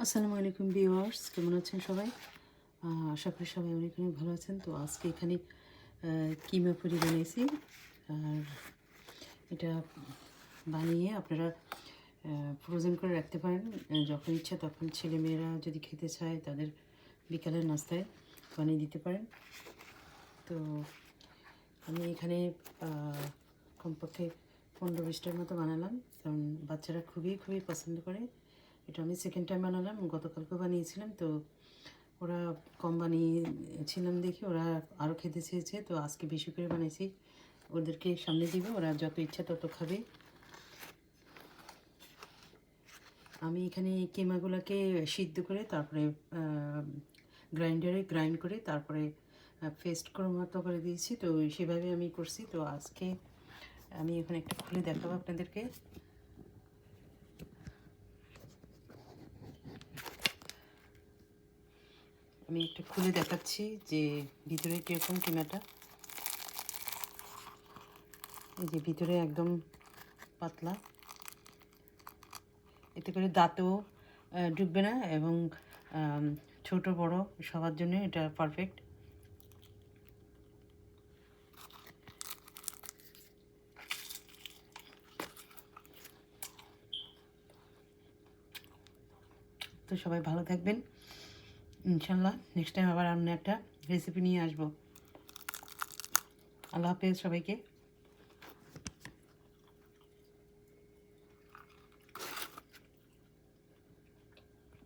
আসসালামু আলাইকুম ভিউয়ার্স, কেমন আছেন সবাই? আশা করি সবাই অনেক অনেক ভালো আছেন। তো আজকে এখানে কিমা পুরি বানিয়েছি। আর এটা বানিয়ে আপনারা ফ্রোজেন করে রাখতে পারেন। যখন ইচ্ছা তখন ছেলেমেয়েরা যদি খেতে চায় তাদের বিকালের নাস্তায় বানিয়ে দিতে পারেন। তো আমি এখানে কমপক্ষে 15-20টার মতো বানালাম, কারণ বাচ্চারা খুবই খুবই পছন্দ করে। এটা আমি সেকেন্ড টাইম বানালাম, গতকালকেও বানিয়েছিলাম। তো ওরা কম বানিয়েছিলাম দেখে ওরা আরও খেতে চেয়েছে, তো আজকে বেশি করে বানিয়েছি। ওদেরকে সামনে দিব, ওরা যত ইচ্ছা তত খাবে। আমি এখানে কিমাগুলোকে সিদ্ধ করে তারপরে গ্রাইন্ডারে গ্রাইন্ড করে তারপরে পেস্ট করে মতো করে দিয়েছি। তো সেভাবে আমি করছি। তো আজকে আমি এখন একটা খুলে দেখাবো আপনাদেরকে। আমি একটু খুলে দেখাচ্ছি যে ভিতরে কীরকম কিমাটা। এই যে ভিতরে একদম পাতলা, এতে করে দাঁতেও ঢুকবে না, এবং ছোট বড় সবার জন্য এটা পারফেক্ট। তো সবাই ভালো থাকবেন, ইনশাল্লাহ নেক্সট টাইম আবার অন্য একটা রেসিপি নিয়ে আসবো। আল্লাহ হাফেজ সবাইকে।